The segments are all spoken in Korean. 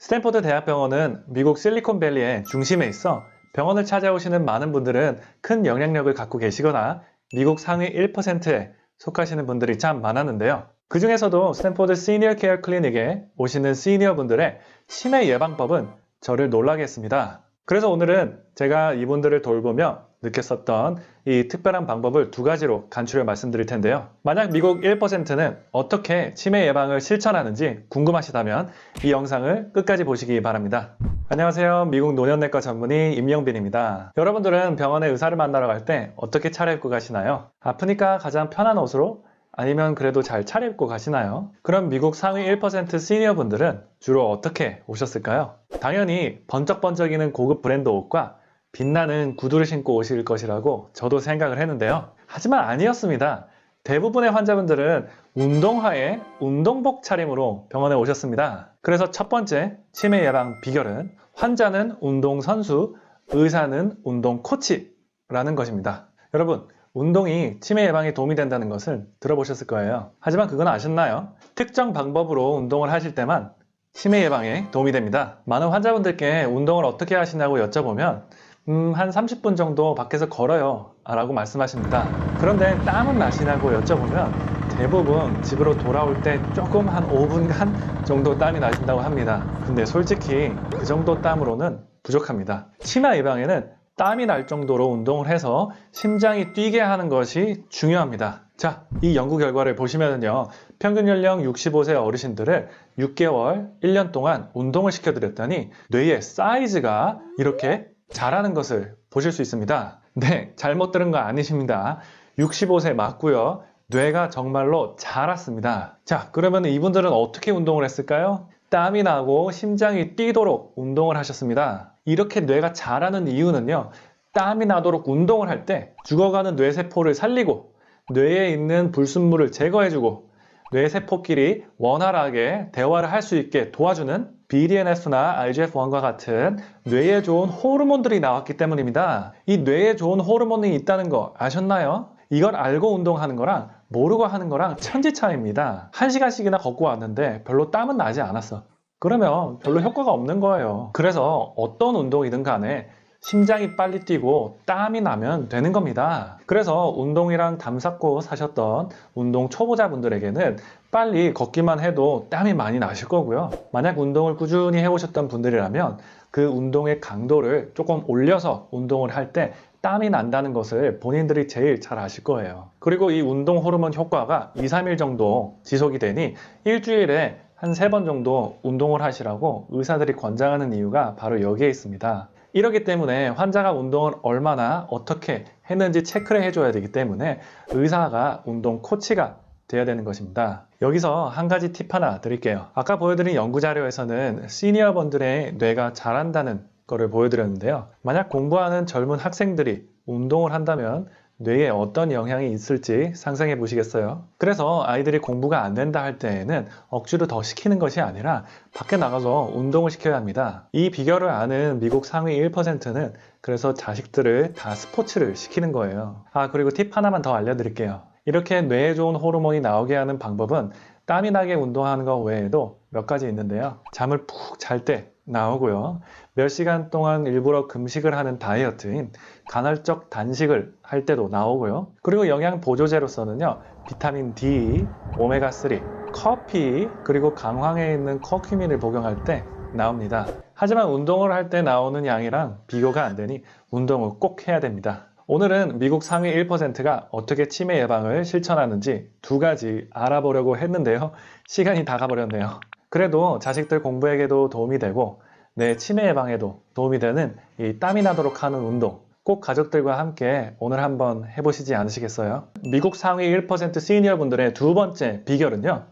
스탠포드 대학병원은 미국 실리콘밸리의 중심에 있어 병원을 찾아오시는 많은 분들은 큰 영향력을 갖고 계시거나 미국 상위 1%에 속하시는 분들이 참 많았는데요. 그 중에서도 스탠포드 시니어 케어 클리닉에 오시는 시니어 분들의 치매 예방법은 저를 놀라게 했습니다. 그래서 오늘은 제가 이분들을 돌보며 느꼈었던 이 특별한 방법을 두 가지로 간추려 말씀드릴 텐데요. 만약 미국 1%는 어떻게 치매 예방을 실천하는지 궁금하시다면 이 영상을 끝까지 보시기 바랍니다. 안녕하세요. 미국 노년내과 전문의 임영빈입니다. 여러분들은 병원에 의사를 만나러 갈 때 어떻게 차려입고 가시나요? 아프니까 가장 편한 옷으로? 아니면 그래도 잘 차려입고 가시나요? 그럼 미국 상위 1% 시니어 분들은 주로 어떻게 오셨을까요? 당연히 번쩍번쩍이는 고급 브랜드 옷과 빛나는 구두를 신고 오실 것이라고 저도 생각을 했는데요. 하지만 아니었습니다. 대부분의 환자분들은 운동화에 운동복 차림으로 병원에 오셨습니다. 그래서 첫 번째 치매 예방 비결은 환자는 운동선수, 의사는 운동 코치라는 것입니다. 여러분, 운동이 치매 예방에 도움이 된다는 것을 들어보셨을 거예요. 하지만 그건 아셨나요? 특정 방법으로 운동을 하실 때만 치매 예방에 도움이 됩니다. 많은 환자분들께 운동을 어떻게 하시냐고 여쭤보면 한 30분 정도 밖에서 걸어요 라고 말씀하십니다. 그런데 땀은 나시냐고 여쭤보면 대부분 집으로 돌아올 때 조금 한 5분간 정도 땀이 나신다고 합니다. 근데 솔직히 그 정도 땀으로는 부족합니다. 치매 예방에는 땀이 날 정도로 운동을 해서 심장이 뛰게 하는 것이 중요합니다. 자, 이 연구 결과를 보시면요. 평균 연령 65세 어르신들을 6개월, 1년 동안 운동을 시켜드렸더니 뇌의 사이즈가 이렇게 자라는 것을 보실 수 있습니다. 네, 잘못 들은 거 아니십니다. 65세 맞고요. 뇌가 정말로 자랐습니다. 자, 그러면 이분들은 어떻게 운동을 했을까요? 땀이 나고 심장이 뛰도록 운동을 하셨습니다. 이렇게 뇌가 자라는 이유는요. 땀이 나도록 운동을 할 때 죽어가는 뇌세포를 살리고 뇌에 있는 불순물을 제거해주고 뇌세포끼리 원활하게 대화를 할 수 있게 도와주는 BDNF나 IGF-1과 같은 뇌에 좋은 호르몬들이 나왔기 때문입니다. 이 뇌에 좋은 호르몬이 있다는 거 아셨나요? 이걸 알고 운동하는 거랑 모르고 하는 거랑 천지 차이입니다. 1시간씩이나 걷고 왔는데 별로 땀은 나지 않았어. 그러면 별로 효과가 없는 거예요. 그래서 어떤 운동이든 간에 심장이 빨리 뛰고 땀이 나면 되는 겁니다. 그래서 운동이랑 담 쌓고 사셨던 운동 초보자분들에게는 빨리 걷기만 해도 땀이 많이 나실 거고요. 만약 운동을 꾸준히 해오셨던 분들이라면 그 운동의 강도를 조금 올려서 운동을 할 때 땀이 난다는 것을 본인들이 제일 잘 아실 거예요. 그리고 이 운동 호르몬 효과가 2, 3일 정도 지속이 되니 일주일에 한 3번 정도 운동을 하시라고 의사들이 권장하는 이유가 바로 여기에 있습니다. 이렇기 때문에 환자가 운동을 얼마나 어떻게 했는지 체크를 해줘야 되기 때문에 의사가 운동 코치가 돼야 되는 것입니다. 여기서 한 가지 팁 하나 드릴게요. 아까 보여드린 연구 자료에서는 시니어분들의 뇌가 자란다는 거를 보여드렸는데요. 만약 공부하는 젊은 학생들이 운동을 한다면 뇌에 어떤 영향이 있을지 상상해 보시겠어요? 그래서 아이들이 공부가 안 된다 할 때에는 억지로 더 시키는 것이 아니라 밖에 나가서 운동을 시켜야 합니다. 이 비결을 아는 미국 상위 1%는 그래서 자식들을 다 스포츠를 시키는 거예요. 그리고 팁 하나만 더 알려드릴게요. 이렇게 뇌에 좋은 호르몬이 나오게 하는 방법은 땀이 나게 운동하는 것 외에도 몇 가지 있는데요. 잠을 푹 잘 때 나오고요. 몇 시간 동안 일부러 금식을 하는 다이어트인 간헐적 단식을 할 때도 나오고요. 그리고 영양 보조제로서는요. 비타민 D, 오메가3, 커피, 그리고 강황에 있는 커큐민을 복용할 때 나옵니다. 하지만 운동을 할 때 나오는 양이랑 비교가 안 되니 운동을 꼭 해야 됩니다. 오늘은 미국 상위 1%가 어떻게 치매 예방을 실천하는지 두 가지 알아보려고 했는데요. 시간이 다 가버렸네요. 그래도 자식들 공부에게도 도움이 되고 내 치매 예방에도 도움이 되는 이 땀이 나도록 하는 운동 꼭 가족들과 함께 오늘 한번 해보시지 않으시겠어요? 미국 상위 1% 시니어 분들의 두 번째 비결은요.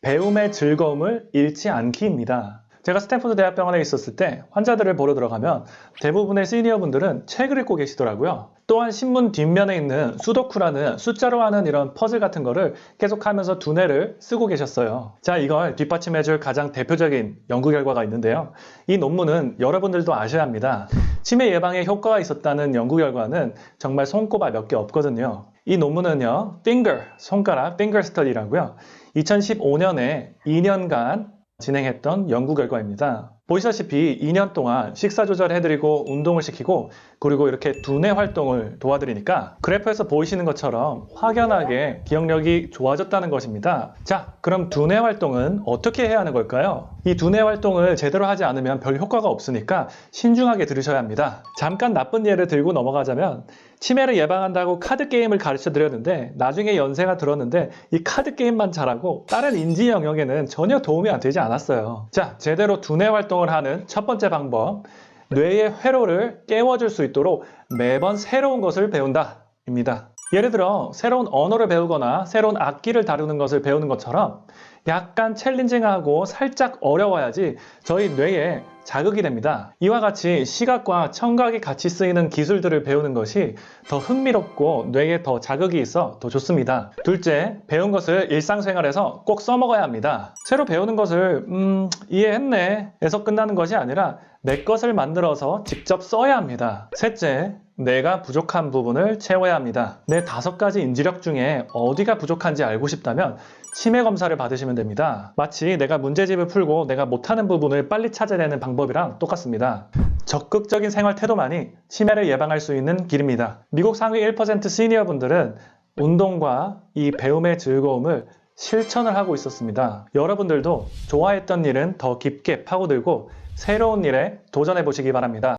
배움의 즐거움을 잃지 않기입니다. 제가 스탠포드 대학병원에 있었을 때 환자들을 보러 들어가면 대부분의 시니어분들은 책을 읽고 계시더라고요. 또한 신문 뒷면에 있는 수도쿠라는 숫자로 하는 이런 퍼즐 같은 거를 계속하면서 두뇌를 쓰고 계셨어요. 자, 이걸 뒷받침해줄 가장 대표적인 연구 결과가 있는데요. 이 논문은 여러분들도 아셔야 합니다. 치매 예방에 효과가 있었다는 연구 결과는 정말 손꼽아 몇 개 없거든요. 이 논문은요, 손가락, finger study라고요. 2015년에 2년간 진행했던 연구 결과입니다. 보시다시피 2년 동안 식사 조절해드리고 운동을 시키고 그리고 이렇게 두뇌 활동을 도와드리니까 그래프에서 보이시는 것처럼 확연하게 기억력이 좋아졌다는 것입니다. 자, 그럼 두뇌 활동은 어떻게 해야 하는 걸까요? 이 두뇌 활동을 제대로 하지 않으면 별 효과가 없으니까 신중하게 들으셔야 합니다. 잠깐 나쁜 예를 들고 넘어가자면 치매를 예방한다고 카드 게임을 가르쳐 드렸는데 나중에 연세가 들었는데 이 카드 게임만 잘하고 다른 인지 영역에는 전혀 도움이 안 되지 않았어요. 자, 제대로 두뇌 활동을 하는 첫 번째 방법, 뇌의 회로를 깨워줄 수 있도록 매번 새로운 것을 배운다 입니다. 예를 들어 새로운 언어를 배우거나 새로운 악기를 다루는 것을 배우는 것처럼 약간 챌린징하고 살짝 어려워야지 저희 뇌에 자극이 됩니다. 이와 같이 시각과 청각이 같이 쓰이는 기술들을 배우는 것이 더 흥미롭고 뇌에 더 자극이 있어 더 좋습니다. 둘째, 배운 것을 일상생활에서 꼭 써먹어야 합니다. 새로 배우는 것을 이해했네 에서 끝나는 것이 아니라 내 것을 만들어서 직접 써야 합니다. 셋째, 내가 부족한 부분을 채워야 합니다. 내 5가지 인지력 중에 어디가 부족한지 알고 싶다면 치매 검사를 받으시면 됩니다. 마치 내가 문제집을 풀고 내가 못하는 부분을 빨리 찾아내는 방법이랑 똑같습니다. 적극적인 생활 태도만이 치매를 예방할 수 있는 길입니다. 미국 상위 1% 시니어분들은 운동과 이 배움의 즐거움을 실천을 하고 있었습니다. 여러분들도 좋아했던 일은 더 깊게 파고들고 새로운 일에 도전해 보시기 바랍니다.